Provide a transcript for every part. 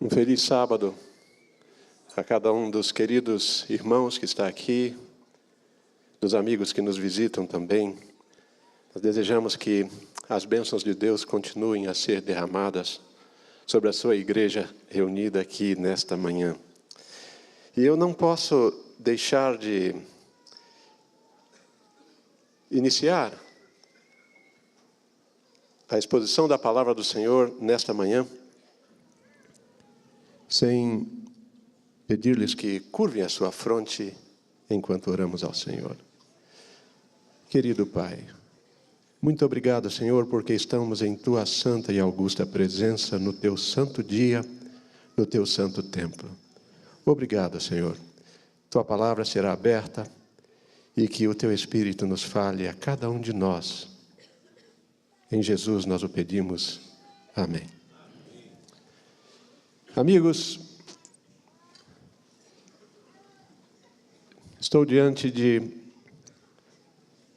Um feliz sábado a cada um dos queridos irmãos que está aqui, dos amigos que nos visitam também. Nós desejamos que as bênçãos de Deus continuem a ser derramadas sobre a sua igreja reunida aqui nesta manhã. E eu não posso deixar de iniciar a exposição da palavra do Senhor nesta manhã sem pedir-lhes que curvem a sua fronte enquanto oramos ao Senhor. Querido Pai, muito obrigado, Senhor, porque estamos em Tua santa e augusta presença, no Teu santo dia, no Teu santo templo. Obrigado, Senhor. Tua palavra será aberta e que o Teu Espírito nos fale a cada um de nós. Em Jesus nós o pedimos. Amém. Amigos, estou diante de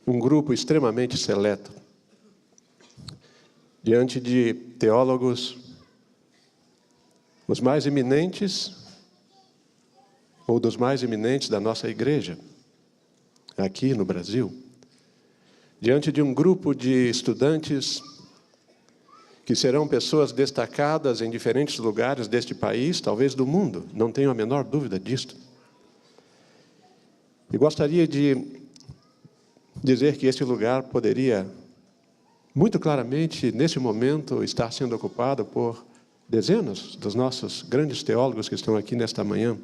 um grupo extremamente seleto, diante de teólogos, os mais eminentes, ou dos mais eminentes da nossa igreja, aqui no Brasil, diante de um grupo de estudantes que serão pessoas destacadas em diferentes lugares deste país, talvez do mundo, não tenho a menor dúvida disto. E gostaria de dizer que este lugar poderia, muito claramente, nesse momento, estar sendo ocupado por dezenas dos nossos grandes teólogos que estão aqui nesta manhã.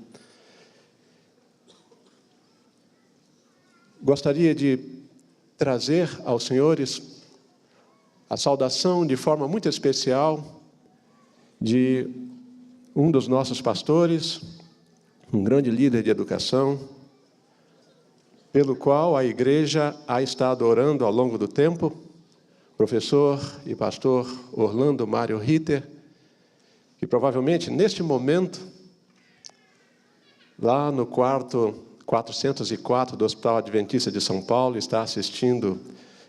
Gostaria de trazer aos senhores a saudação de forma muito especial de um dos nossos pastores, um grande líder de educação, pelo qual a igreja ha estado orando ao longo do tempo, professor e pastor Orlando Mário Ritter, que provavelmente neste momento, lá no quarto 404 do Hospital Adventista de São Paulo, está assistindo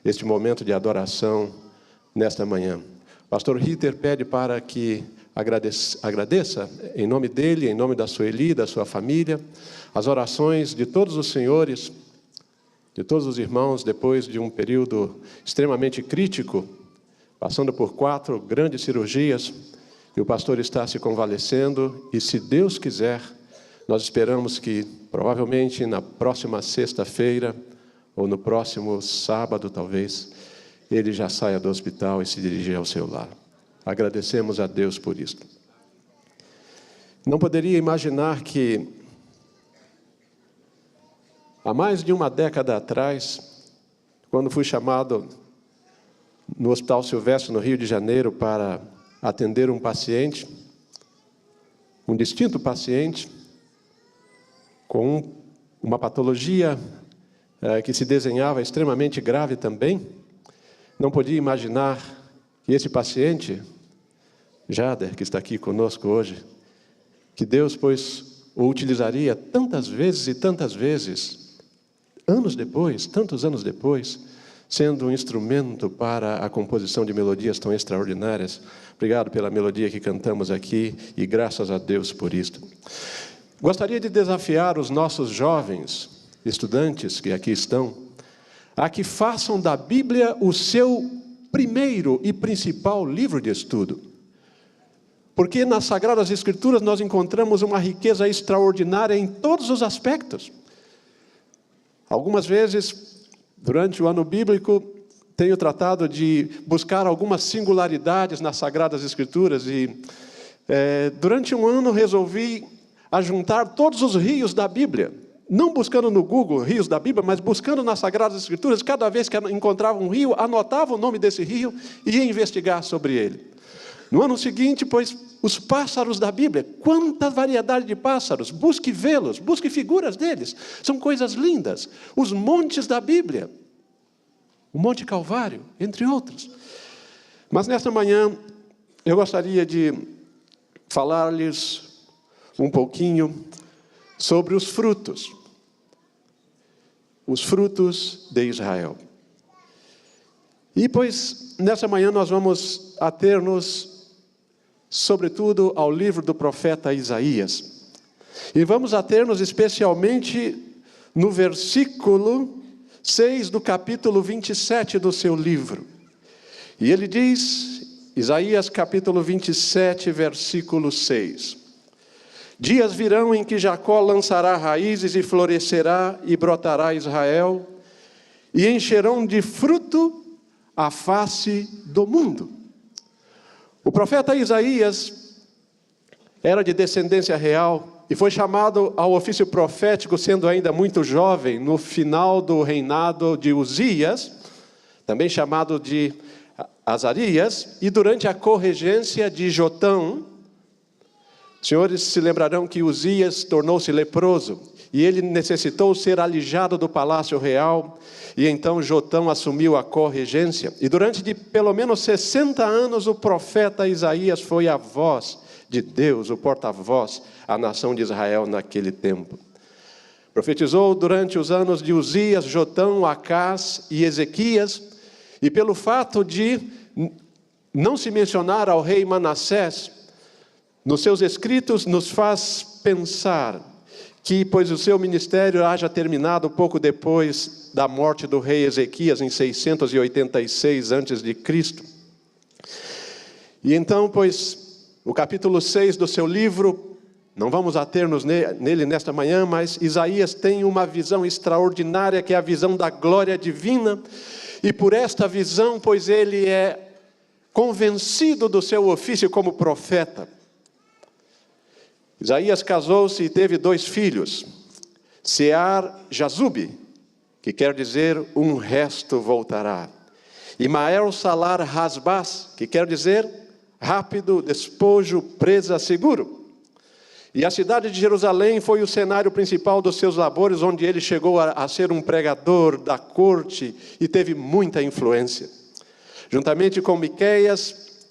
este momento de adoração nesta manhã. Pastor Ritter pede para que agradeça, em nome dele, em nome da Sueli, da sua família, as orações de todos os senhores, de todos os irmãos, depois de um período extremamente crítico, passando por 4 grandes cirurgias, e o pastor está se convalescendo, e se Deus quiser, nós esperamos que, provavelmente, na próxima sexta-feira, ou no próximo sábado, talvez, ele já saia do hospital e se dirigir ao seu lar. Agradecemos a Deus por isso. Não poderia imaginar que, há mais de uma década atrás, quando fui chamado no Hospital Silvestre, no Rio de Janeiro, para atender um paciente, um distinto paciente, com uma patologia que se desenhava extremamente grave também, não podia imaginar que esse paciente, Jader, que está aqui conosco hoje, que Deus, pois, o utilizaria tantas vezes e tantas vezes, anos depois, tantos anos depois, sendo um instrumento para a composição de melodias tão extraordinárias. Obrigado pela melodia que cantamos aqui e graças a Deus por isto. Gostaria de desafiar os nossos jovens estudantes que aqui estão, a que façam da Bíblia o seu primeiro e principal livro de estudo. Porque nas Sagradas Escrituras nós encontramos uma riqueza extraordinária em todos os aspectos. Algumas vezes, durante o ano bíblico, tenho tratado de buscar algumas singularidades nas Sagradas Escrituras e, durante um ano, resolvi ajuntar todos os rios da Bíblia. Não buscando no Google rios da Bíblia, mas buscando nas Sagradas Escrituras, cada vez que encontrava um rio, anotava o nome desse rio e ia investigar sobre ele. No ano seguinte, pois, os pássaros da Bíblia, quanta variedade de pássaros, busque vê-los, busque figuras deles, são coisas lindas. Os montes da Bíblia, o Monte Calvário, entre outros. Mas nesta manhã, eu gostaria de falar-lhes um pouquinho sobre os frutos de Israel. E, pois, nessa manhã nós vamos ater-nos sobretudo ao livro do profeta Isaías. E vamos ater-nos especialmente no versículo 6 do capítulo 27 do seu livro. E ele diz, Isaías capítulo 27, versículo 6. Dias virão em que Jacó lançará raízes e florescerá e brotará Israel, e encherão de fruto a face do mundo. O profeta Isaías era de descendência real e foi chamado ao ofício profético sendo ainda muito jovem, no final do reinado de Uzias, também chamado de Azarias, e durante a corregência de Jotão. Os senhores se lembrarão que Uzias tornou-se leproso e ele necessitou ser alijado do palácio real, e então Jotão assumiu a corregência. E durante pelo menos 60 anos o profeta Isaías foi a voz de Deus, o porta-voz à nação de Israel naquele tempo. Profetizou durante os anos de Uzias, Jotão, Acás e Ezequias, e pelo fato de não se mencionar ao rei Manassés nos seus escritos, nos faz pensar que, pois o seu ministério haja terminado pouco depois da morte do rei Ezequias, em 686 a.C. E então, pois, o capítulo 6 do seu livro, não vamos ater-nos nele nesta manhã, mas Isaías tem uma visão extraordinária, que é a visão da glória divina, e por esta visão, pois ele é convencido do seu ofício como profeta. Isaías casou-se e teve 2 filhos, Sear-Jazube, que quer dizer um resto voltará, e Mael-Salar-Hasbaz, que quer dizer rápido, despojo, presa, seguro. E a cidade de Jerusalém foi o cenário principal dos seus labores, onde ele chegou a ser um pregador da corte e teve muita influência. Juntamente com Miqueias,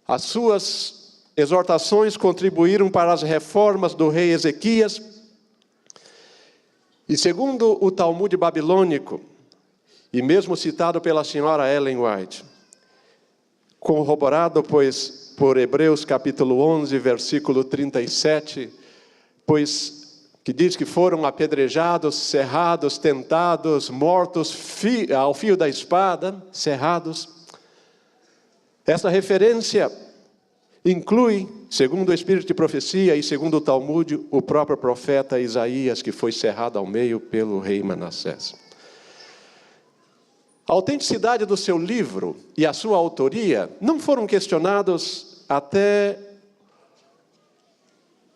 as suas exortações contribuíram para as reformas do rei Ezequias. E segundo o Talmud babilônico, e mesmo citado pela senhora Ellen White, corroborado, pois, por Hebreus capítulo 11, versículo 37, pois, que diz que foram apedrejados, serrados, tentados, mortos ao fio da espada, serrados. Essa referência inclui, segundo o espírito de profecia e segundo o Talmud, o próprio profeta Isaías, que foi cerrado ao meio pelo rei Manassés. A autenticidade do seu livro e a sua autoria não foram questionados até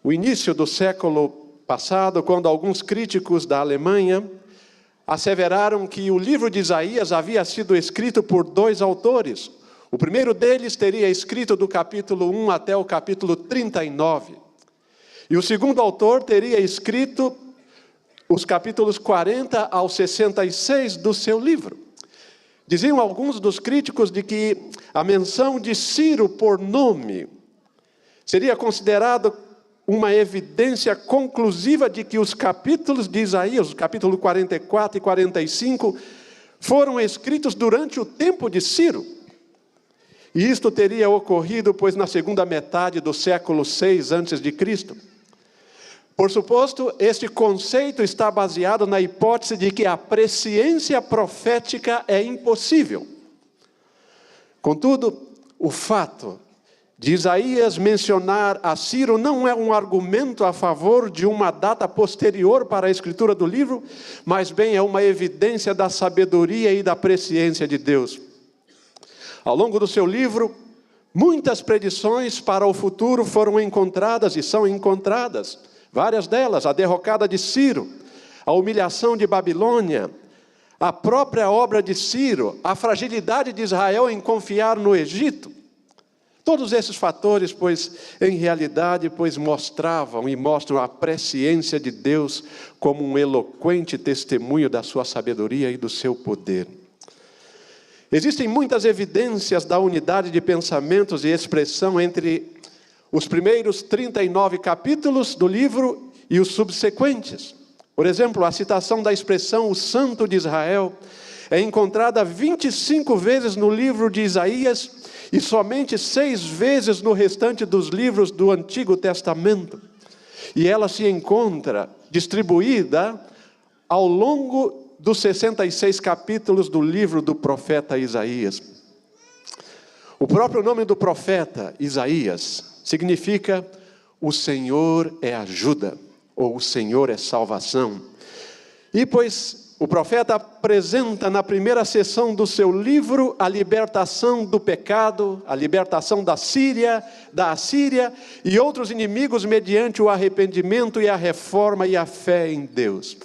o início do século passado, quando alguns críticos da Alemanha asseveraram que o livro de Isaías havia sido escrito por 2 autores. O primeiro deles teria escrito do capítulo 1 até o capítulo 39. E o segundo autor teria escrito os capítulos 40 ao 66 do seu livro. Diziam alguns dos críticos de que a menção de Ciro por nome seria considerado uma evidência conclusiva de que os capítulos de Isaías, os capítulos 44 e 45, foram escritos durante o tempo de Ciro. E isto teria ocorrido, pois, na segunda metade do século 6 a.C. Por suposto, este conceito está baseado na hipótese de que a presciência profética é impossível. Contudo, o fato de Isaías mencionar a Ciro não é um argumento a favor de uma data posterior para a escritura do livro, mas bem é uma evidência da sabedoria e da presciência de Deus. Ao longo do seu livro, muitas predições para o futuro foram encontradas e são encontradas. Várias delas, a derrocada de Ciro, a humilhação de Babilônia, a própria obra de Ciro, a fragilidade de Israel em confiar no Egito. Todos esses fatores, pois, em realidade, pois, mostravam e mostram a presciência de Deus como um eloquente testemunho da sua sabedoria e do seu poder. Existem muitas evidências da unidade de pensamentos e expressão entre os primeiros 39 capítulos do livro e os subsequentes. Por exemplo, a citação da expressão "o Santo de Israel" é encontrada 25 vezes no livro de Isaías e somente 6 vezes no restante dos livros do Antigo Testamento. E ela se encontra distribuída ao longo dos 66 capítulos do livro do profeta Isaías. O próprio nome do profeta Isaías significa o Senhor é ajuda, ou o Senhor é salvação. E pois o profeta apresenta na primeira sessão do seu livro a libertação do pecado, a libertação da Assíria e outros inimigos mediante o arrependimento e a reforma e a fé em Deus.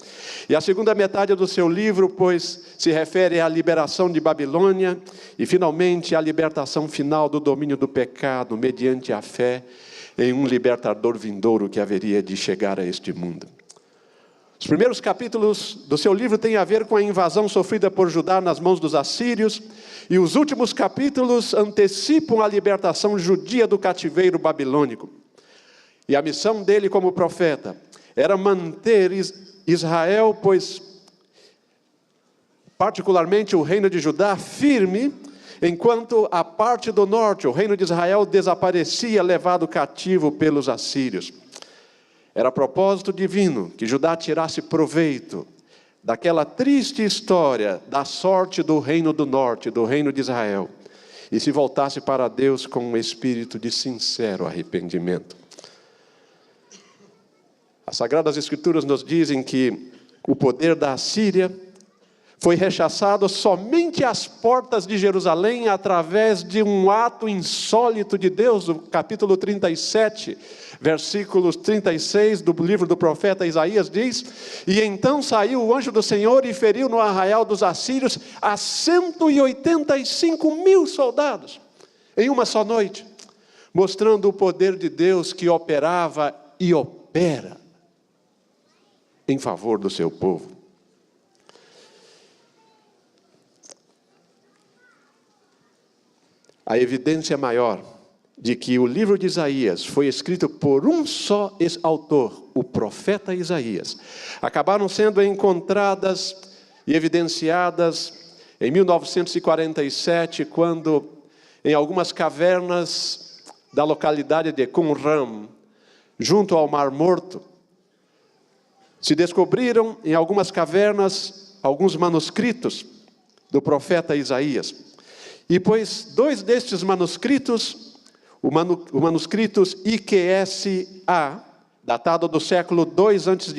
E a segunda metade do seu livro, pois, se refere à liberação de Babilônia e finalmente à libertação final do domínio do pecado mediante a fé em um libertador vindouro que haveria de chegar a este mundo. Os primeiros capítulos do seu livro têm a ver com a invasão sofrida por Judá nas mãos dos assírios, e os últimos capítulos antecipam a libertação judia do cativeiro babilônico. E a missão dele como profeta era manter Israel, pois particularmente o reino de Judá, firme, enquanto a parte do norte, o reino de Israel, desaparecia, levado cativo pelos assírios. Era propósito divino que Judá tirasse proveito daquela triste história da sorte do reino do norte, do reino de Israel, e se voltasse para Deus com um espírito de sincero arrependimento. As Sagradas Escrituras nos dizem que o poder da Assíria foi rechaçado somente às portas de Jerusalém através de um ato insólito de Deus. O capítulo 37, versículos 36 do livro do profeta Isaías diz: e então saiu o anjo do Senhor e feriu no arraial dos assírios a 185.000 soldados, em uma só noite, mostrando o poder de Deus que operava e opera em favor do seu povo. A evidência maior de que o livro de Isaías foi escrito por um só autor, o profeta Isaías, acabaram sendo encontradas e evidenciadas em 1947, quando em algumas cavernas da localidade de Qumran, junto ao Mar Morto, se descobriram em algumas cavernas alguns manuscritos do profeta Isaías. E pois 2 destes manuscritos, o manuscritos IQS-A, datado do século II a.C.,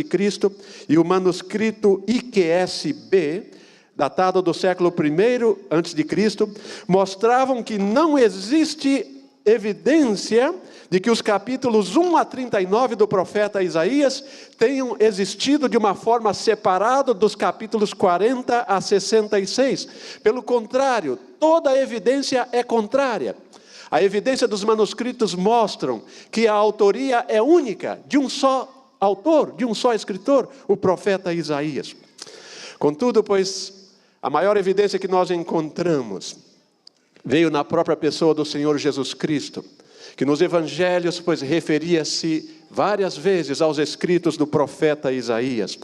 e o manuscrito IQS-B, datado do século I a.C., mostravam que não existe evidência de que os capítulos 1 a 39 do profeta Isaías tenham existido de uma forma separada dos capítulos 40 a 66. Pelo contrário, toda a evidência é contrária. A evidência dos manuscritos mostram que a autoria é única, de um só autor, de um só escritor, o profeta Isaías. Contudo, pois, a maior evidência que nós encontramos veio na própria pessoa do Senhor Jesus Cristo, que nos evangelhos, pois, referia-se várias vezes aos escritos do profeta Isaías.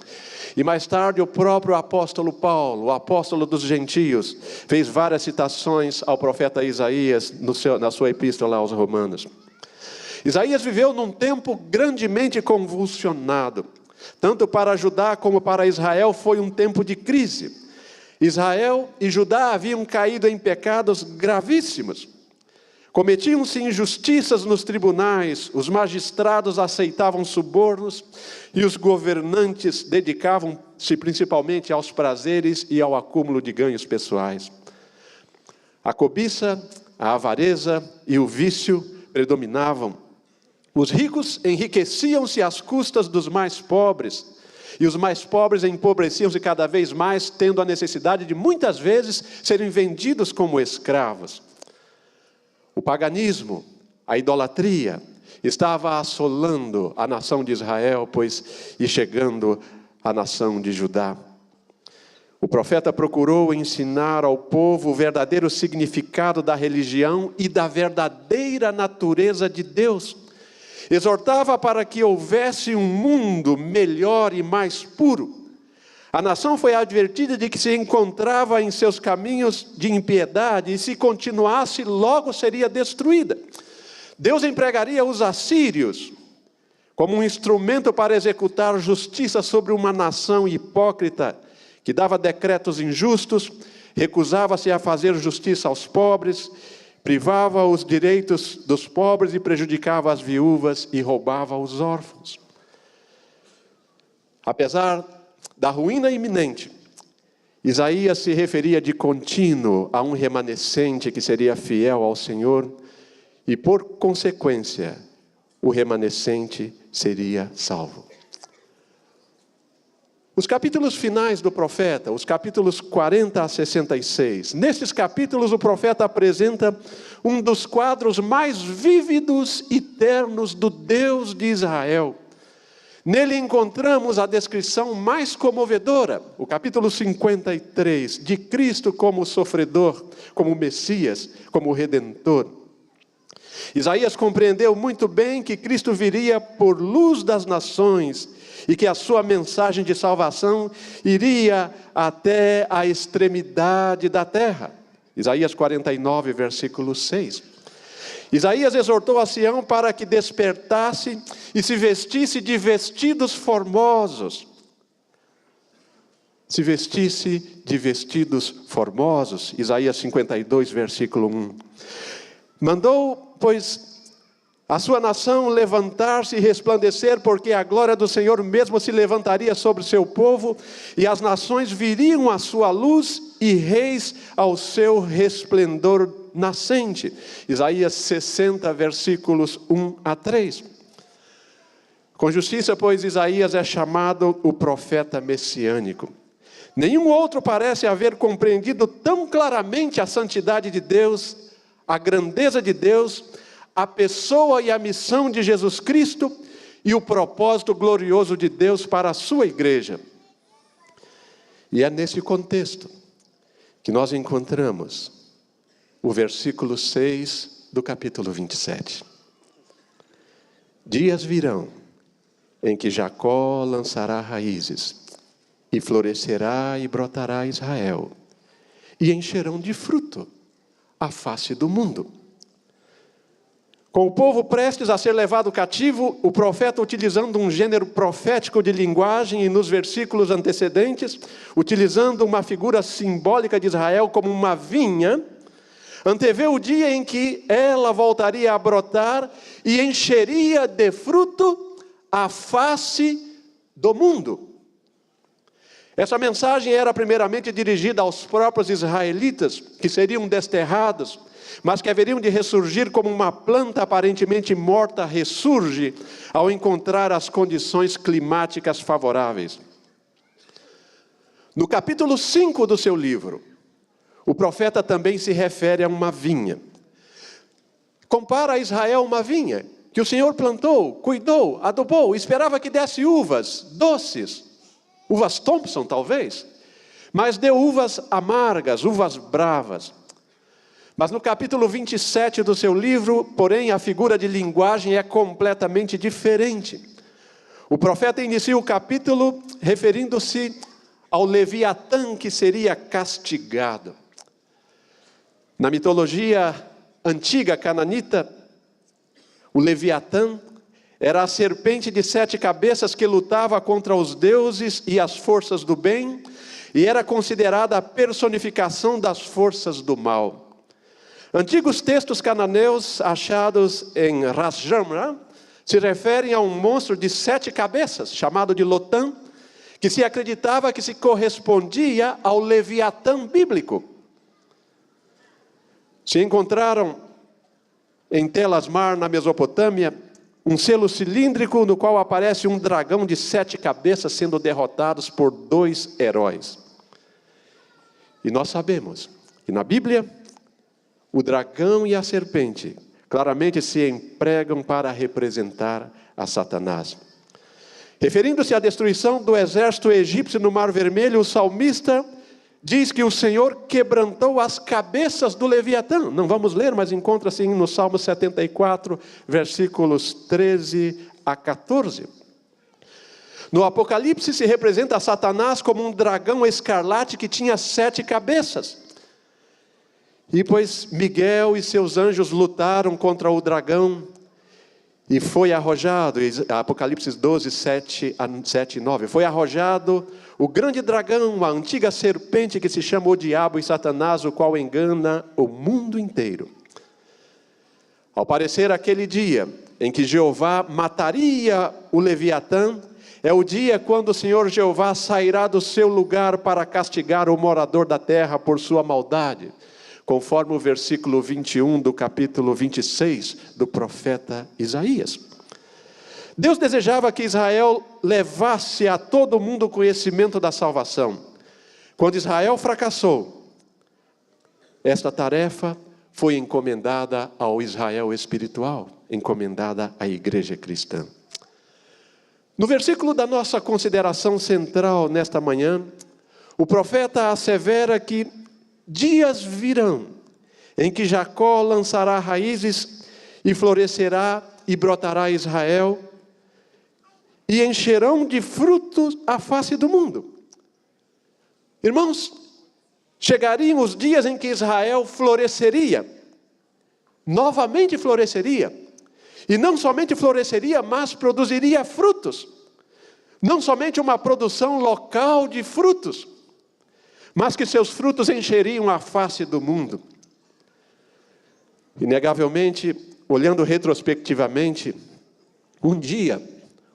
E mais tarde o próprio apóstolo Paulo, o apóstolo dos gentios, fez várias citações ao profeta Isaías na sua epístola aos Romanos. Isaías viveu num tempo grandemente convulsionado. Tanto para Judá como para Israel foi um tempo de crise. Israel e Judá haviam caído em pecados gravíssimos. Cometiam-se injustiças nos tribunais, os magistrados aceitavam subornos e os governantes dedicavam-se principalmente aos prazeres e ao acúmulo de ganhos pessoais. A cobiça, a avareza e o vício predominavam. Os ricos enriqueciam-se às custas dos mais pobres, e os mais pobres empobreciam-se cada vez mais, tendo a necessidade de muitas vezes serem vendidos como escravos. O paganismo, a idolatria, estava assolando a nação de Israel, e chegando à nação de Judá. O profeta procurou ensinar ao povo o verdadeiro significado da religião e da verdadeira natureza de Deus. Exortava para que houvesse um mundo melhor e mais puro. A nação foi advertida de que se encontrava em seus caminhos de impiedade e se continuasse, logo seria destruída. Deus empregaria os assírios como um instrumento para executar justiça sobre uma nação hipócrita, que dava decretos injustos, recusava-se a fazer justiça aos pobres, privava os direitos dos pobres e prejudicava as viúvas e roubava os órfãos. Apesar da ruína iminente, Isaías se referia de contínuo a um remanescente que seria fiel ao Senhor e, por consequência, o remanescente seria salvo. Os capítulos finais do profeta, os capítulos 40 a 66, nesses capítulos o profeta apresenta um dos quadros mais vívidos e ternos do Deus de Israel. Nele encontramos a descrição mais comovedora, o capítulo 53, de Cristo como sofredor, como Messias, como Redentor. Isaías compreendeu muito bem que Cristo viria por luz das nações e que a sua mensagem de salvação iria até a extremidade da terra. Isaías 49, versículo 6. Isaías exortou a Sião para que despertasse e se vestisse de vestidos formosos. Se vestisse de vestidos formosos. Isaías 52, versículo 1. Mandou, pois, a sua nação levantar-se e resplandecer, porque a glória do Senhor mesmo se levantaria sobre o seu povo, e as nações viriam à sua luz, e reis ao seu resplendor nascente. Isaías 60, versículos 1 a 3. Com justiça, pois, Isaías é chamado o profeta messiânico. Nenhum outro parece haver compreendido tão claramente a santidade de Deus, a grandeza de Deus, a pessoa e a missão de Jesus Cristo e o propósito glorioso de Deus para a sua igreja. E é nesse contexto que nós encontramos o versículo 6 do capítulo 27. Dias virão em que Jacó lançará raízes, e florescerá e brotará Israel, e encherão de fruto a face do mundo. Com o povo prestes a ser levado cativo, o profeta, utilizando um gênero profético de linguagem, e nos versículos antecedentes, utilizando uma figura simbólica de Israel como uma vinha, antevê o dia em que ela voltaria a brotar e encheria de fruto a face do mundo. Essa mensagem era primeiramente dirigida aos próprios israelitas, que seriam desterrados, mas que haveriam de ressurgir como uma planta aparentemente morta ressurge ao encontrar as condições climáticas favoráveis. No capítulo 5 do seu livro, o profeta também se refere a uma vinha. Compara a Israel uma vinha que o Senhor plantou, cuidou, adubou, esperava que desse uvas doces, uvas Thompson talvez, mas deu uvas amargas, uvas bravas. Mas no capítulo 27 do seu livro, porém, a figura de linguagem é completamente diferente. O profeta inicia o capítulo referindo-se ao Leviatã que seria castigado. Na mitologia antiga cananita, o Leviatã era a serpente de 7 cabeças que lutava contra os deuses e as forças do bem, e era considerada a personificação das forças do mal. Antigos textos cananeus achados em Ras Shamra se referem a um monstro de 7 cabeças, chamado de Lotã, que se acreditava que se correspondia ao Leviatã bíblico. Se encontraram em Tel Asmar, na Mesopotâmia, um selo cilíndrico no qual aparece um dragão de 7 cabeças sendo derrotados por 2 heróis. E nós sabemos que na Bíblia, o dragão e a serpente claramente se empregam para representar a Satanás. Referindo-se à destruição do exército egípcio no Mar Vermelho, o salmista diz que o Senhor quebrantou as cabeças do Leviatã. Não vamos ler, mas encontra-se no Salmo 74, versículos 13 a 14. No Apocalipse se representa Satanás como um dragão escarlate que tinha 7 cabeças. E pois Miguel e seus anjos lutaram contra o dragão e foi arrojado, Apocalipse 12, 7 e 9, foi arrojado o grande dragão, a antiga serpente que se chama o diabo e Satanás, o qual engana o mundo inteiro. Ao parecer aquele dia em que Jeová mataria o Leviatã, é o dia quando o Senhor Jeová sairá do seu lugar para castigar o morador da terra por sua maldade, conforme o versículo 21 do capítulo 26 do profeta Isaías. Deus desejava que Israel levasse a todo mundo o conhecimento da salvação. Quando Israel fracassou, esta tarefa foi encomendada ao Israel espiritual, encomendada à igreja cristã. No versículo da nossa consideração central nesta manhã, o profeta assevera que dias virão em que Jacó lançará raízes e florescerá e brotará Israel e encherão de frutos a face do mundo. Irmãos, chegariam os dias em que Israel floresceria, novamente floresceria, e não somente floresceria, mas produziria frutos. Não somente uma produção local de frutos, mas que seus frutos encheriam a face do mundo. Inegavelmente, olhando retrospectivamente, um dia,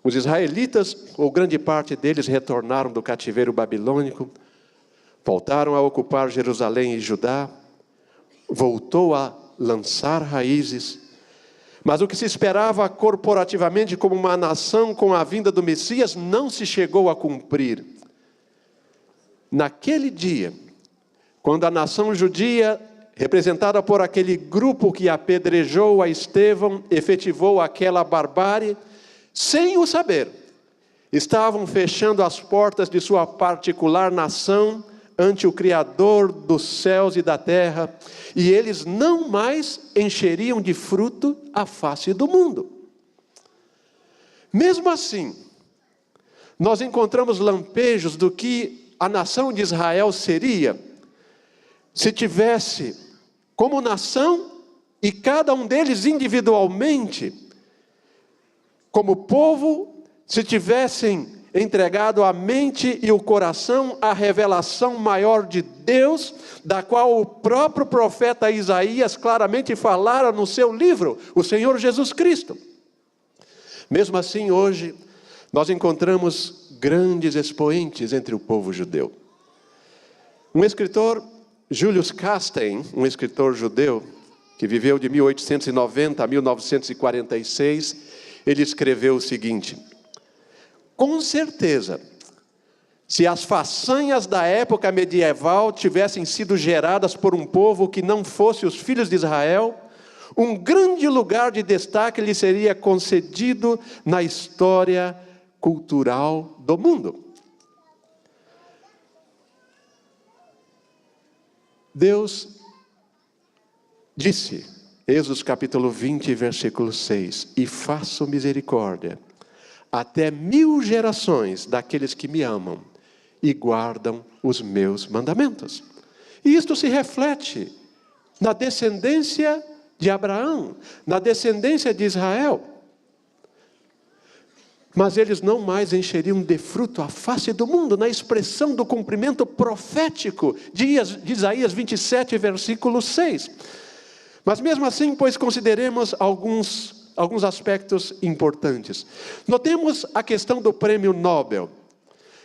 os israelitas, ou grande parte deles, retornaram do cativeiro babilônico, voltaram a ocupar Jerusalém e Judá, voltou a lançar raízes, mas o que se esperava corporativamente como uma nação com a vinda do Messias não se chegou a cumprir. Naquele dia, quando a nação judia, representada por aquele grupo que apedrejou a Estevão, efetivou aquela barbárie, sem o saber, estavam fechando as portas de sua particular nação ante o Criador dos céus e da terra, e eles não mais encheriam de fruto a face do mundo. Mesmo assim, nós encontramos lampejos do que a nação de Israel seria, se tivesse como nação, e cada um deles individualmente, como povo, se tivessem entregado a mente e o coração à revelação maior de Deus, da qual o próprio profeta Isaías claramente falara no seu livro, o Senhor Jesus Cristo. Mesmo assim, hoje, nós encontramos grandes expoentes entre o povo judeu. Um escritor, Julius Casten, um escritor judeu, que viveu de 1890 a 1946, ele escreveu o seguinte: com certeza, se as façanhas da época medieval tivessem sido geradas por um povo que não fosse os filhos de Israel, um grande lugar de destaque lhe seria concedido na história cultural do mundo. Deus disse, Êxodo capítulo 20, versículo 6, e faço misericórdia até 1000 gerações daqueles que me amam e guardam os meus mandamentos. E isto se reflete na descendência de Abraão, na descendência de Israel. Mas eles não mais encheriam de fruto a face do mundo, na expressão do cumprimento profético de Isaías 27, versículo 6. Mas mesmo assim, pois consideremos alguns aspectos importantes. Notemos a questão do prêmio Nobel,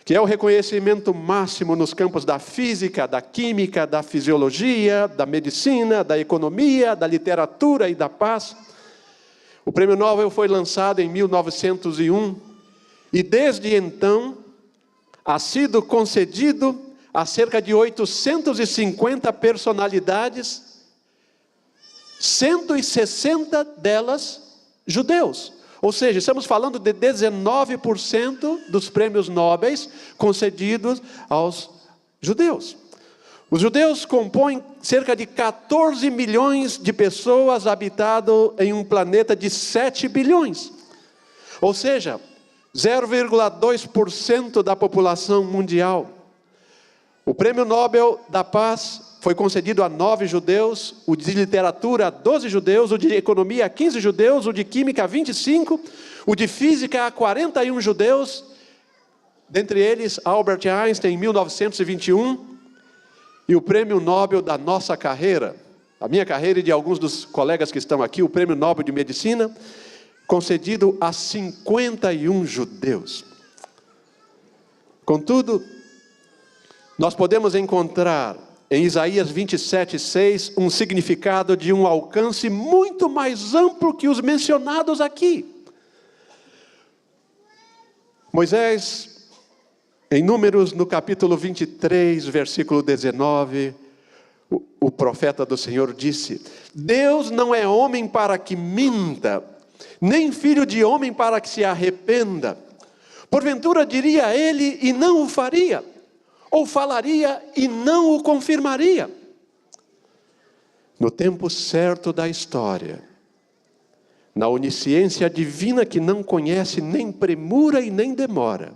que é o reconhecimento máximo nos campos da física, da química, da fisiologia, da medicina, da economia, da literatura e da paz. O prêmio Nobel foi lançado em 1901 e desde então ha sido concedido a cerca de 850 personalidades, 160 delas judeus. Ou seja, estamos falando de 19% dos prêmios Nobel concedidos aos judeus. Os judeus compõem cerca de 14 milhões de pessoas habitado em um planeta de 7 bilhões. Ou seja, 0,2% da população mundial. O Prêmio Nobel da Paz foi concedido a 9 judeus, o de literatura a 12 judeus, o de economia a 15 judeus, o de química a 25, o de física a 41 judeus, dentre eles Albert Einstein em 1921, e o Prêmio Nobel da nossa carreira, a minha carreira e de alguns dos colegas que estão aqui, o Prêmio Nobel de Medicina, concedido a 51 judeus. Contudo, nós podemos encontrar em Isaías 27:6 um significado de um alcance muito mais amplo que os mencionados aqui. Moisés, em Números, no capítulo 23, versículo 19, o profeta do Senhor disse: Deus não é homem para que minta, nem filho de homem para que se arrependa. Porventura diria ele e não o faria, ou falaria e não o confirmaria. No tempo certo da história, na onisciência divina que não conhece nem premura e nem demora,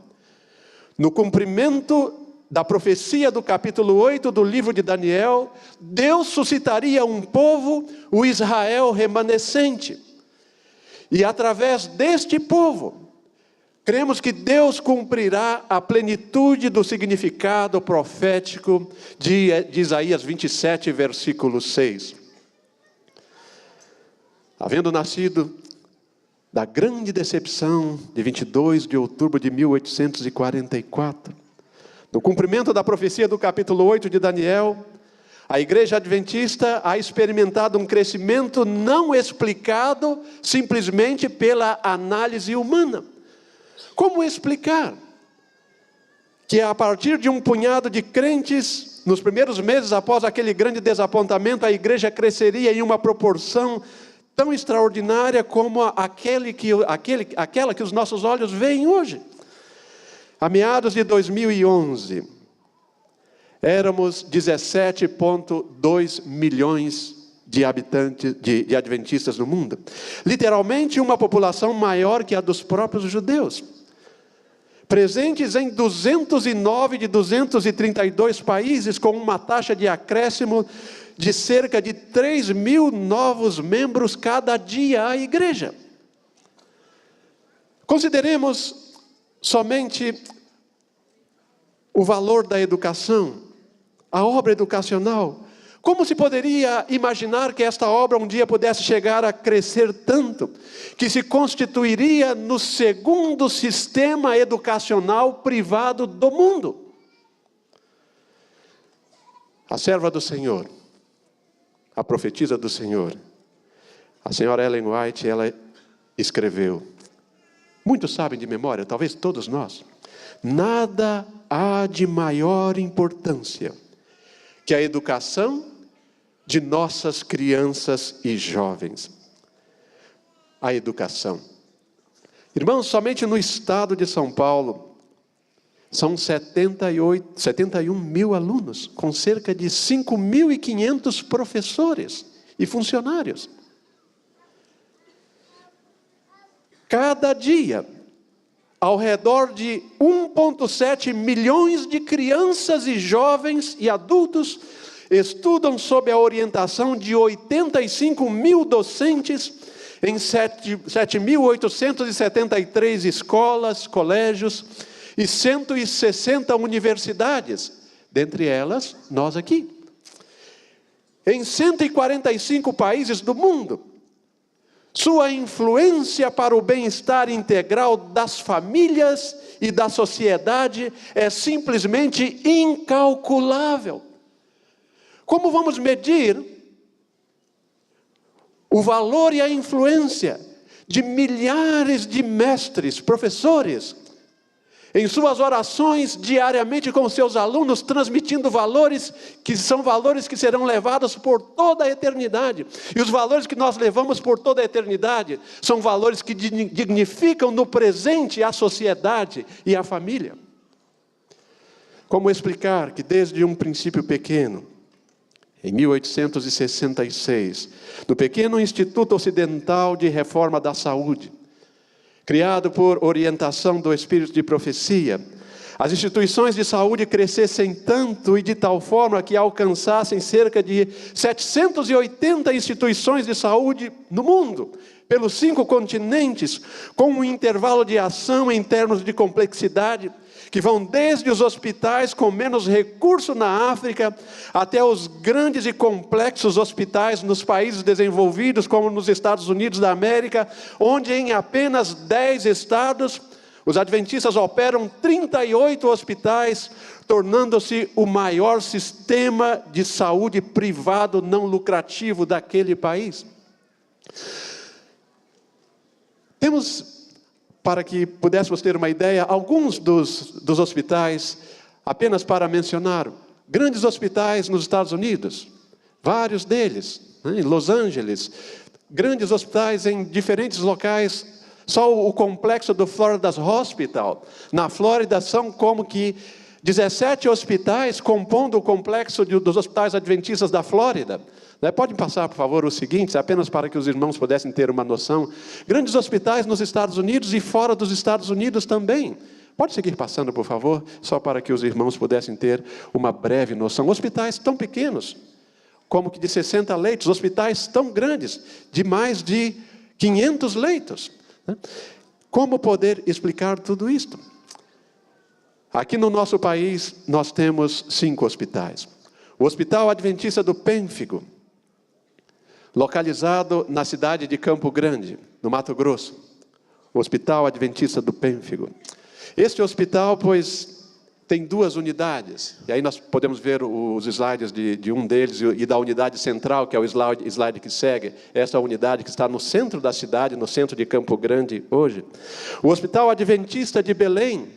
no cumprimento da profecia do capítulo 8 do livro de Daniel, Deus suscitaria um povo, o Israel remanescente. E através deste povo, cremos que Deus cumprirá a plenitude do significado profético de Isaías 27, versículo 6. Havendo nascido da grande decepção de 22 de outubro de 1844, no cumprimento da profecia do capítulo 8 de Daniel, a Igreja Adventista ha experimentado um crescimento não explicado simplesmente pela análise humana. Como explicar que a partir de um punhado de crentes, nos primeiros meses após aquele grande desapontamento, a igreja cresceria em uma proporção tão extraordinária como aquela que os nossos olhos veem hoje? A meados de 2011, éramos 17,2 milhões de habitantes, de adventistas no mundo. Literalmente uma população maior que a dos próprios judeus. Presentes em 209 de 232 países, com uma taxa de acréscimo de cerca de 3 mil novos membros cada dia à igreja. Consideremos somente o valor da educação, a obra educacional. Como se poderia imaginar que esta obra um dia pudesse chegar a crescer tanto, que se constituiria no segundo sistema educacional privado do mundo? A serva do Senhor, a profetisa do Senhor, a senhora Ellen White, ela escreveu, muitos sabem de memória, talvez todos nós: nada há de maior importância que a educação de nossas crianças e jovens. A educação. Irmãos, somente no estado de São Paulo, são 71 mil alunos, com cerca de 5.500 professores e funcionários. Cada dia, ao redor de 1,7 milhões de crianças e jovens e adultos estudam sob a orientação de 85 mil docentes em 7.873 escolas, colégios e 160 universidades, dentre elas, nós aqui. Em 145 países do mundo, sua influência para o bem-estar integral das famílias e da sociedade é simplesmente incalculável. Como vamos medir o valor e a influência de milhares de mestres, professores, em suas orações diariamente com seus alunos, transmitindo valores que são valores que serão levados por toda a eternidade? E os valores que nós levamos por toda a eternidade são valores que dignificam no presente a sociedade e a família. Como explicar que desde um princípio pequeno, em 1866, no pequeno Instituto Ocidental de Reforma da Saúde, criado por orientação do Espírito de profecia, as instituições de saúde crescessem tanto e de tal forma que alcançassem cerca de 780 instituições de saúde no mundo, pelos 5 continentes, com um intervalo de ação em termos de complexidade, que vão desde os hospitais com menos recurso na África, até os grandes e complexos hospitais nos países desenvolvidos, como nos Estados Unidos da América, onde em apenas 10 estados, os adventistas operam 38 hospitais, tornando-se o maior sistema de saúde privado não lucrativo daquele país. Temos, para que pudéssemos ter uma ideia, alguns dos hospitais, apenas para mencionar, grandes hospitais nos Estados Unidos, vários deles, em Los Angeles, grandes hospitais em diferentes locais. Só o complexo do Florida Hospital, na Flórida, são como que 17 hospitais compondo o complexo dos hospitais adventistas da Flórida. Pode passar, por favor, o seguinte, apenas para que os irmãos pudessem ter uma noção. Grandes hospitais nos Estados Unidos e fora dos Estados Unidos também. Pode seguir passando, por favor, só para que os irmãos pudessem ter uma breve noção. Hospitais tão pequenos, como que de 60 leitos, hospitais tão grandes, de mais de 500 leitos. Como poder explicar tudo isto? Aqui no nosso país, nós temos 5 hospitais. O Hospital Adventista do Pênfigo, localizado na cidade de Campo Grande, no Mato Grosso. O Hospital Adventista do Pênfigo. Este hospital, pois, tem 2 unidades. E aí nós podemos ver os slides de um deles e da unidade central, que é o slide que segue. Essa unidade que está no centro da cidade, no centro de Campo Grande hoje. O Hospital Adventista de Belém,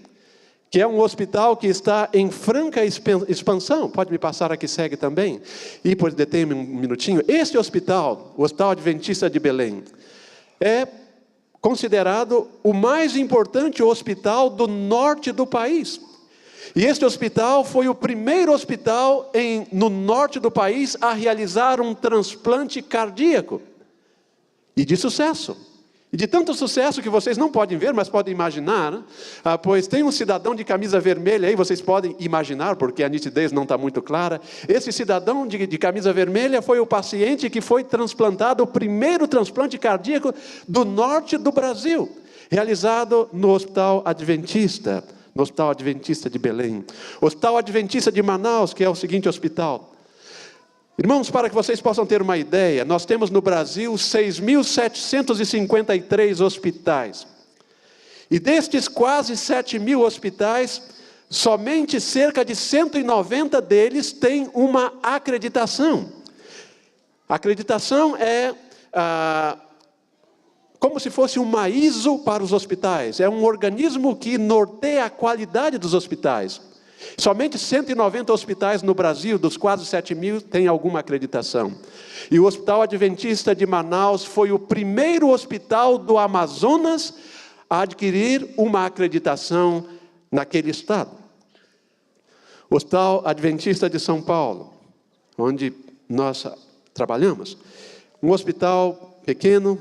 que é um hospital que está em franca expansão. Pode me passar a que segue também? E pois detém-me um minutinho. Este hospital, o Hospital Adventista de Belém, é considerado o mais importante hospital do norte do país. E este hospital foi o primeiro hospital no norte do país a realizar um transplante cardíaco. E de sucesso. E de tanto sucesso que vocês não podem ver, mas podem imaginar, né? Pois tem um cidadão de camisa vermelha aí, vocês podem imaginar, porque a nitidez não está muito clara. Esse cidadão de camisa vermelha foi o paciente que foi transplantado, o primeiro transplante cardíaco do norte do Brasil, realizado no Hospital Adventista. No Hospital Adventista de Belém. O Hospital Adventista de Manaus, que é o seguinte hospital. Irmãos, para que vocês possam ter uma ideia, nós temos no Brasil 6.753 hospitais. E destes quase 7.000 hospitais, somente cerca de 190 deles têm uma acreditação. A acreditação é como se fosse uma ISO para os hospitais. É um organismo que norteia a qualidade dos hospitais. Somente 190 hospitais no Brasil, dos quase 7.000, têm alguma acreditação. E o Hospital Adventista de Manaus foi o primeiro hospital do Amazonas a adquirir uma acreditação naquele estado. O Hospital Adventista de São Paulo, onde nós trabalhamos, um hospital pequeno,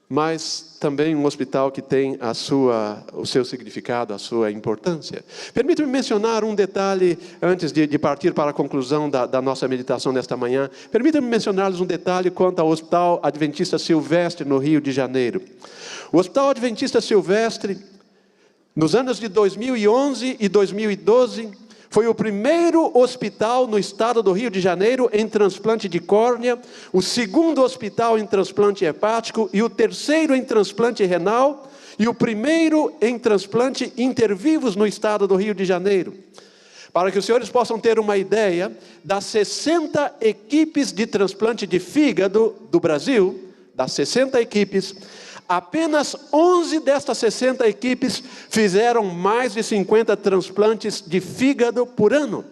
mas também um hospital que tem o seu significado, a sua importância. Permita-me mencionar um detalhe, antes de partir para a conclusão da nossa meditação nesta manhã. Permita-me mencionar-lhes um detalhe quanto ao Hospital Adventista Silvestre, no Rio de Janeiro. O Hospital Adventista Silvestre, nos anos de 2011 e 2012, foi o primeiro hospital no estado do Rio de Janeiro em transplante de córnea, o segundo hospital em transplante hepático e o terceiro em transplante renal e o primeiro em transplante intervivos no estado do Rio de Janeiro. Para que os senhores possam ter uma ideia, das 60 equipes de transplante de fígado do Brasil, das 60 equipes, apenas 11 destas 60 equipes fizeram mais de 50 transplantes de fígado por ano.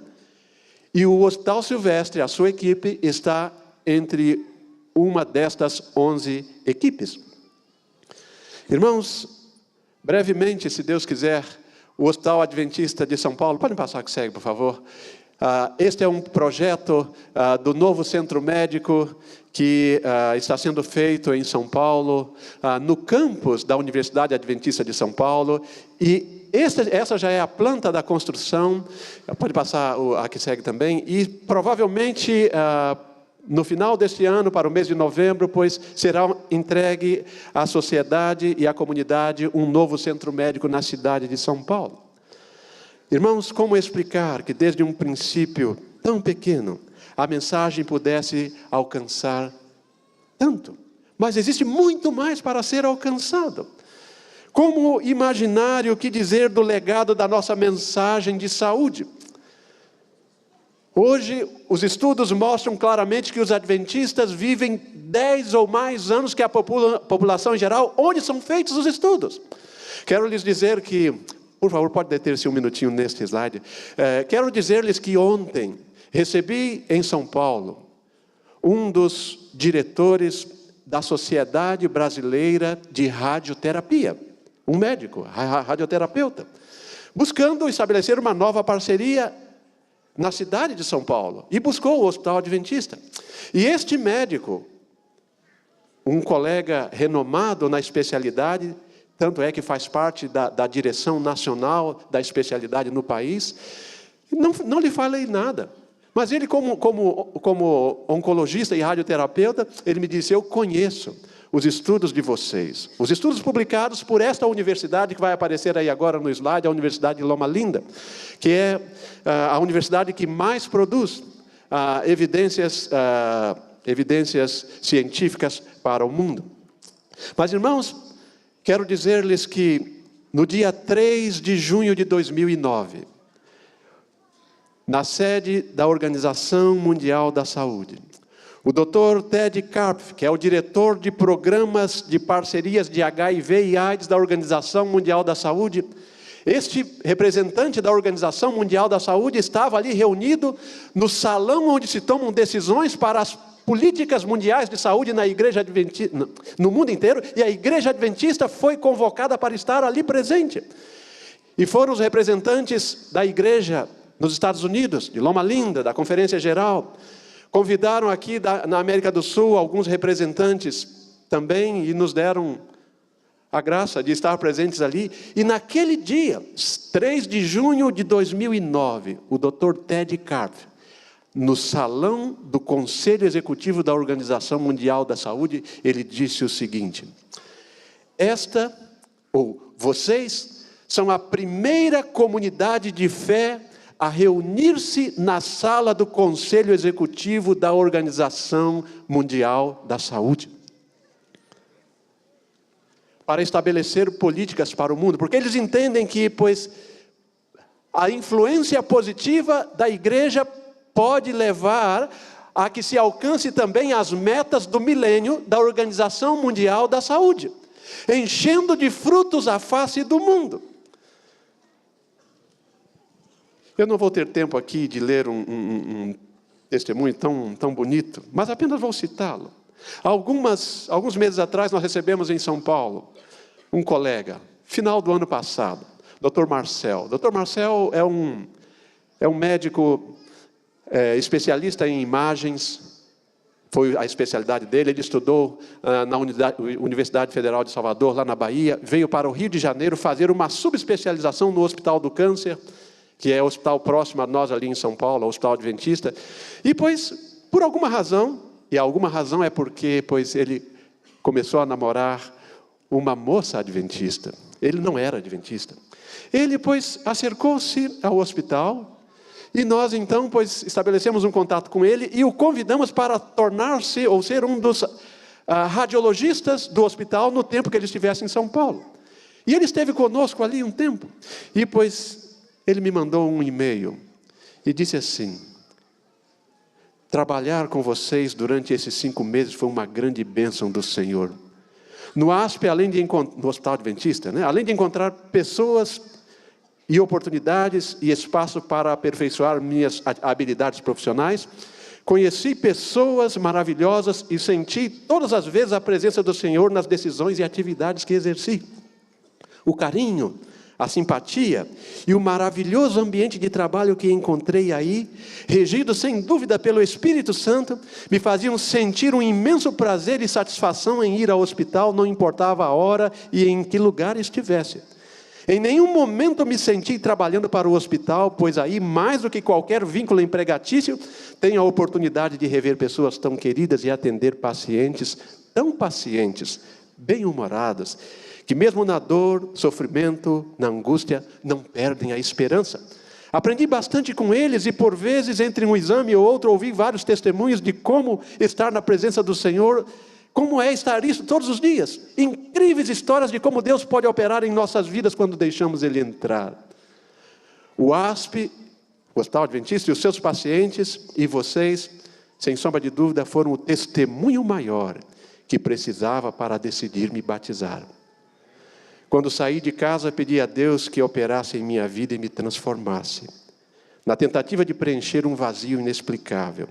E o Hospital Silvestre, a sua equipe, está entre uma destas 11 equipes. Irmãos, brevemente, se Deus quiser, o Hospital Adventista de São Paulo, podem passar que segue, por favor. Este é um projeto do novo centro médico que está sendo feito em São Paulo, no campus da Universidade Adventista de São Paulo. E essa já é a planta da construção. Pode passar a que segue também. E provavelmente, no final deste ano, para o mês de novembro, pois será entregue à sociedade e à comunidade um novo centro médico na cidade de São Paulo. Irmãos, como explicar que desde um princípio tão pequeno a mensagem pudesse alcançar tanto? Mas existe muito mais para ser alcançado. Como imaginar o que dizer do legado da nossa mensagem de saúde? Hoje, os estudos mostram claramente que os adventistas vivem 10 ou mais anos que a população em geral, onde são feitos os estudos. Quero lhes dizer que, por favor, pode deter-se um minutinho neste slide. Quero dizer-lhes que ontem recebi em São Paulo um dos diretores da Sociedade Brasileira de Radioterapia, um médico, radioterapeuta, buscando estabelecer uma nova parceria na cidade de São Paulo, e buscou o Hospital Adventista. E este médico, um colega renomado na especialidade, tanto é que faz parte da direção nacional da especialidade no país, não lhe falei nada. Mas ele, como oncologista e radioterapeuta, ele me disse: eu conheço os estudos de vocês, os estudos publicados por esta universidade que vai aparecer aí agora no slide, a Universidade de Loma Linda, que é a universidade que mais produz evidências científicas para o mundo. Mas, irmãos, quero dizer-lhes que no dia 3 de junho de 2009, na sede da Organização Mundial da Saúde, o Dr. Ted Karpf, que é o diretor de programas de parcerias de HIV e AIDS da Organização Mundial da Saúde, este representante da Organização Mundial da Saúde estava ali reunido no salão onde se tomam decisões para as políticas mundiais de saúde na Igreja Adventista, no mundo inteiro, e a Igreja Adventista foi convocada para estar ali presente. E foram os representantes da Igreja nos Estados Unidos, de Loma Linda, da Conferência Geral. Convidaram aqui na América do Sul alguns representantes também e nos deram a graça de estar presentes ali. E naquele dia, 3 de junho de 2009, o Dr. Ted Karpf, no salão do Conselho Executivo da Organização Mundial da Saúde, ele disse o seguinte: vocês são a primeira comunidade de fé a reunir-se na sala do Conselho Executivo da Organização Mundial da Saúde, para estabelecer políticas para o mundo, porque eles entendem que, pois, a influência positiva da igreja pode levar a que se alcance também as metas do milênio da Organização Mundial da Saúde, enchendo de frutos a face do mundo. Eu não vou ter tempo aqui de ler um testemunho tão bonito, mas apenas vou citá-lo. Alguns meses atrás, nós recebemos em São Paulo um colega, final do ano passado, Dr. Marcel. Dr. Marcel é um médico especialista em imagens, foi a especialidade dele. Ele estudou na Universidade Federal de Salvador, lá na Bahia, veio para o Rio de Janeiro fazer uma subespecialização no Hospital do Câncer, que é o hospital próximo a nós ali em São Paulo, o Hospital Adventista. E, pois, por alguma razão, e alguma razão é porque, pois, ele começou a namorar uma moça adventista. Ele não era adventista. Ele, pois, acercou-se ao hospital, e nós, então, pois, estabelecemos um contato com ele e o convidamos para tornar-se, ou ser um dos radiologistas do hospital no tempo que ele estivesse em São Paulo. E ele esteve conosco ali um tempo. E, pois, ele me mandou um e-mail e disse assim: trabalhar com vocês durante esses 5 meses foi uma grande bênção do Senhor. No ASP, no Hospital Adventista, além de encontrar pessoas e oportunidades e espaço para aperfeiçoar minhas habilidades profissionais, conheci pessoas maravilhosas e senti todas as vezes a presença do Senhor nas decisões e atividades que exerci. O carinho, a simpatia e o maravilhoso ambiente de trabalho que encontrei aí, regido sem dúvida pelo Espírito Santo, me faziam sentir um imenso prazer e satisfação em ir ao hospital, não importava a hora e em que lugar estivesse. Em nenhum momento me senti trabalhando para o hospital, pois aí, mais do que qualquer vínculo empregatício, tenho a oportunidade de rever pessoas tão queridas e atender pacientes tão pacientes, bem-humorados, que mesmo na dor, sofrimento, na angústia, não perdem a esperança. Aprendi bastante com eles e, por vezes, entre um exame ou outro, ouvi vários testemunhos de como estar na presença do Senhor, como é estar isso todos os dias. Incríveis histórias de como Deus pode operar em nossas vidas quando deixamos Ele entrar. O ASP, o Hospital Adventista, e os seus pacientes e vocês, sem sombra de dúvida, foram o testemunho maior que precisava para decidir me batizar. Quando saí de casa, pedi a Deus que operasse em minha vida e me transformasse, na tentativa de preencher um vazio inexplicável.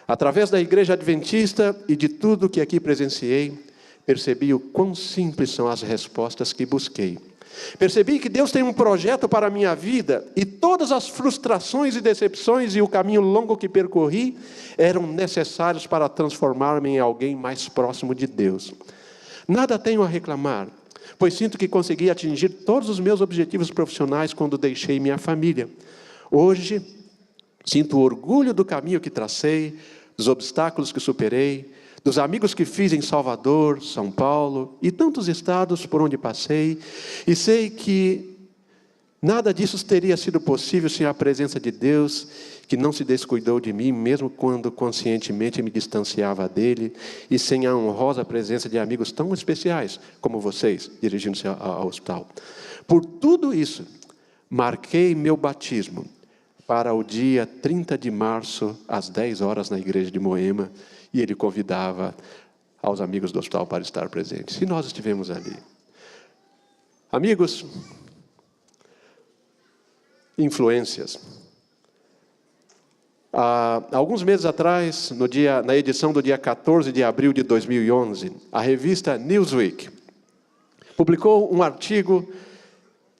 Através da Igreja Adventista e de tudo que aqui presenciei, percebi o quão simples são as respostas que busquei. Percebi que Deus tem um projeto para a minha vida e todas as frustrações e decepções e o caminho longo que percorri eram necessários para transformar-me em alguém mais próximo de Deus. Nada tenho a reclamar, pois sinto que consegui atingir todos os meus objetivos profissionais quando deixei minha família. Hoje, sinto orgulho do caminho que tracei, dos obstáculos que superei, dos amigos que fiz em Salvador, São Paulo e tantos estados por onde passei, e sei que nada disso teria sido possível sem a presença de Deus, que não se descuidou de mim, mesmo quando conscientemente me distanciava dele, e sem a honrosa presença de amigos tão especiais como vocês, dirigindo-se ao hospital. Por tudo isso, marquei meu batismo para o dia 30 de março, às 10 horas, na igreja de Moema, e ele convidava aos amigos do hospital para estar presentes. E nós estivemos ali. Amigos, influências. Há alguns meses atrás, na edição do dia 14 de abril de 2011, a revista Newsweek publicou um artigo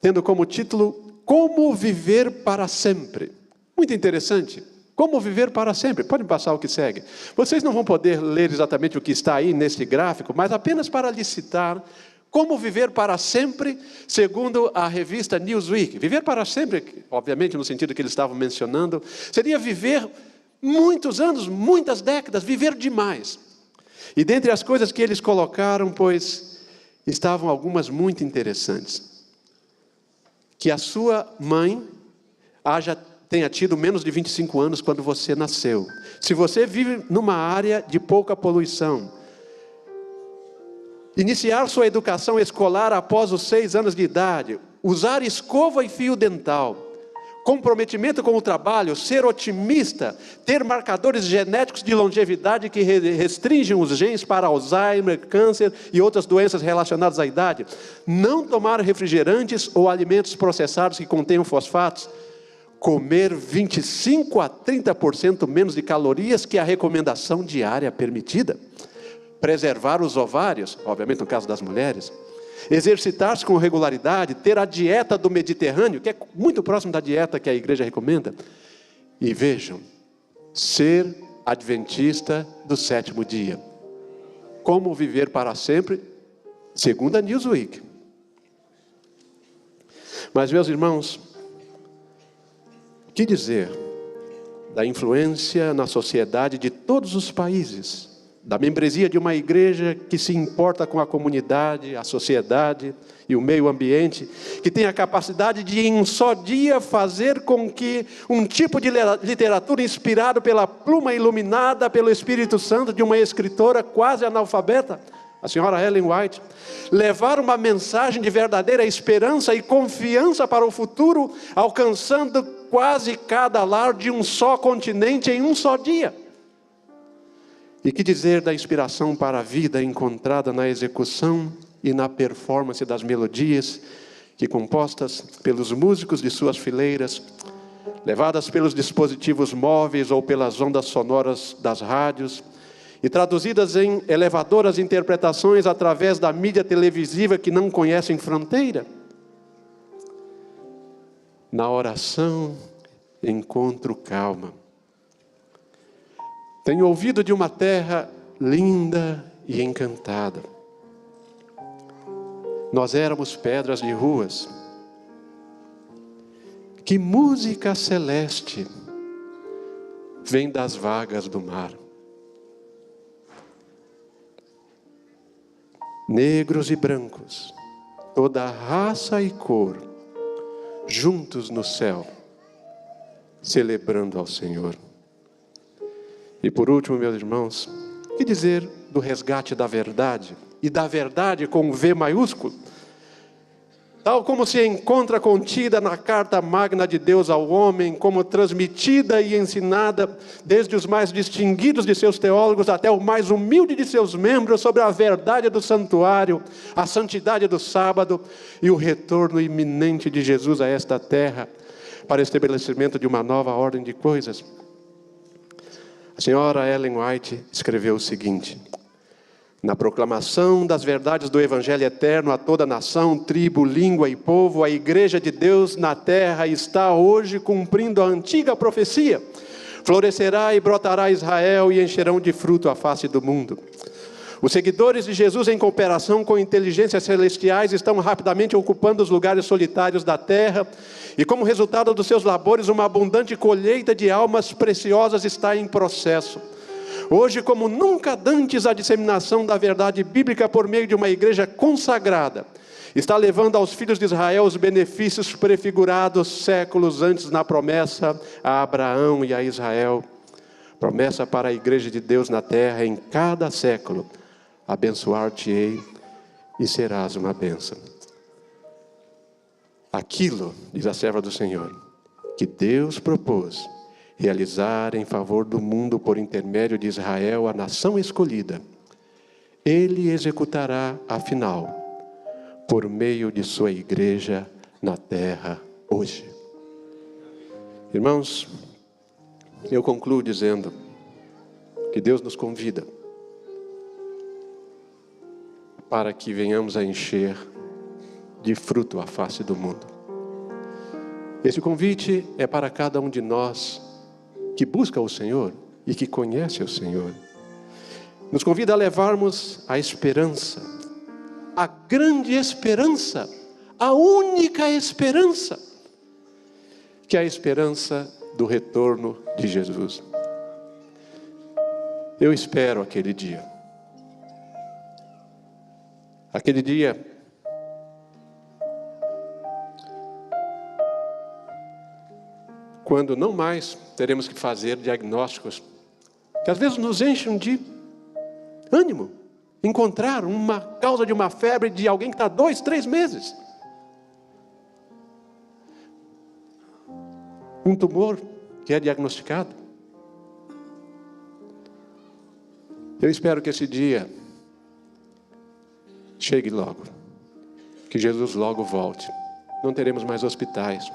tendo como título Como Viver para Sempre. Muito interessante. Como viver para sempre? Pode passar o que segue. Vocês não vão poder ler exatamente o que está aí nesse gráfico, mas apenas para lhe citar como viver para sempre, segundo a revista Newsweek. Viver para sempre, obviamente no sentido que eles estavam mencionando, seria viver muitos anos, muitas décadas, viver demais. E dentre as coisas que eles colocaram, pois, estavam algumas muito interessantes. Que a sua mãe tenha tido menos de 25 anos quando você nasceu. Se você vive numa área de pouca poluição, iniciar sua educação escolar após os 6 anos de idade, usar escova e fio dental, comprometimento com o trabalho, ser otimista, ter marcadores genéticos de longevidade que restringem os genes para Alzheimer, câncer e outras doenças relacionadas à idade, não tomar refrigerantes ou alimentos processados que contenham fosfatos, comer 25 a 30% menos de calorias que a recomendação diária permitida, preservar os ovários, obviamente no caso das mulheres, exercitar-se com regularidade, ter a dieta do Mediterrâneo, que é muito próximo da dieta que a igreja recomenda, e vejam, ser adventista do 7º dia. Como viver para sempre, segundo a Newsweek. Mas, meus irmãos, o que dizer da influência na sociedade de todos os países, da membresia de uma igreja que se importa com a comunidade, a sociedade e o meio ambiente, que tem a capacidade de, em um só dia, fazer com que um tipo de literatura inspirado pela pluma iluminada pelo Espírito Santo de uma escritora quase analfabeta, a senhora Ellen White, levar uma mensagem de verdadeira esperança e confiança para o futuro, alcançando quase cada lar de um só continente em um só dia. E que dizer da inspiração para a vida encontrada na execução e na performance das melodias que, compostas pelos músicos de suas fileiras, levadas pelos dispositivos móveis ou pelas ondas sonoras das rádios, e traduzidas em elevadoras interpretações através da mídia televisiva que não conhecem fronteira. Na oração encontro calma. Tenho ouvido de uma terra linda e encantada. Nós éramos pedras de ruas. Que música celeste vem das vagas do mar. Negros e brancos, toda raça e cor, juntos no céu, celebrando ao Senhor. E por último, meus irmãos, o que dizer do resgate da verdade? E da verdade com V maiúsculo? Tal como se encontra contida na carta magna de Deus ao homem, como transmitida e ensinada desde os mais distinguidos de seus teólogos até o mais humilde de seus membros, sobre a verdade do santuário, a santidade do sábado e o retorno iminente de Jesus a esta terra, para estabelecimento de uma nova ordem de coisas. A senhora Ellen White escreveu o seguinte: na proclamação das verdades do Evangelho eterno a toda nação, tribo, língua e povo, a Igreja de Deus na terra está hoje cumprindo a antiga profecia. Florescerá e brotará Israel e encherão de fruto a face do mundo. Os seguidores de Jesus, em cooperação com inteligências celestiais, estão rapidamente ocupando os lugares solitários da terra, e como resultado dos seus labores, uma abundante colheita de almas preciosas está em processo. Hoje, como nunca dantes, a disseminação da verdade bíblica por meio de uma igreja consagrada está levando aos filhos de Israel os benefícios prefigurados séculos antes na promessa a Abraão e a Israel. Promessa para a igreja de Deus na terra: em cada século abençoar-te-ei e serás uma bênção. Aquilo, diz a serva do Senhor, que Deus propôs realizar em favor do mundo por intermédio de Israel, a nação escolhida, Ele executará, afinal, por meio de sua igreja na terra hoje. Irmãos, eu concluo dizendo que Deus nos convida para que venhamos a encher de fruto a face do mundo. Esse convite é para cada um de nós que busca o Senhor e que conhece o Senhor. Nos convida a levarmos a esperança, a grande esperança, a única esperança, que é a esperança do retorno de Jesus. Eu espero aquele dia. Aquele dia quando não mais teremos que fazer diagnósticos que às vezes nos enchem de ânimo. Encontrar uma causa de uma febre de alguém que está 2, 3 meses. Um tumor que é diagnosticado. Eu espero que esse dia chegue logo. Que Jesus logo volte. Não teremos mais hospitais.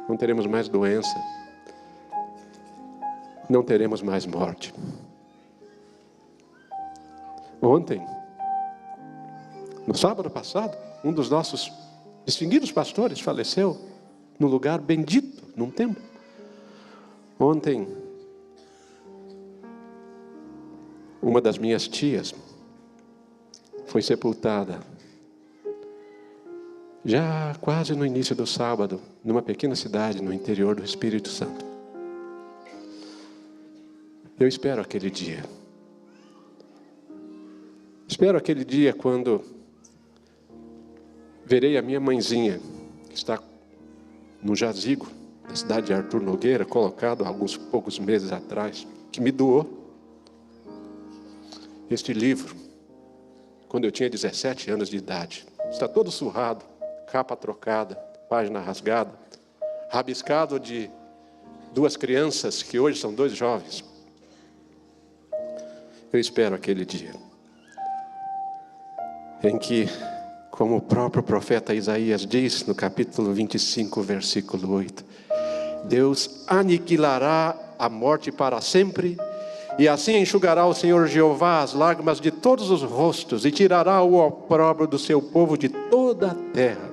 Não teremos mais doença. Não teremos mais morte. Ontem, no sábado passado, um dos nossos distinguidos pastores faleceu num lugar bendito, num templo. Ontem, uma das minhas tias foi sepultada, já quase no início do sábado, numa pequena cidade no interior do Espírito Santo. Eu espero aquele dia. Espero aquele dia quando verei a minha mãezinha, que está no jazigo da cidade de Arthur Nogueira, colocado há alguns poucos meses atrás, que me doou este livro, quando eu tinha 17 anos de idade. Está todo surrado, capa trocada, página rasgada, rabiscado de 2 crianças que hoje são 2 jovens. Eu espero aquele dia em que, como o próprio profeta Isaías diz no capítulo 25, versículo 8, Deus aniquilará a morte para sempre, e assim enxugará o Senhor Jeová as lágrimas de todos os rostos, e tirará o opróbrio do seu povo de toda a terra,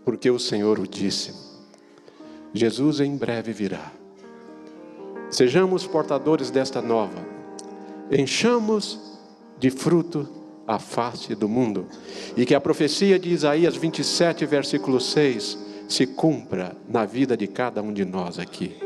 porque o Senhor o disse. Jesus em breve virá. Sejamos portadores desta nova. Enchamos de fruto a face do mundo. E que a profecia de Isaías 27, versículo 6, se cumpra na vida de cada um de nós aqui.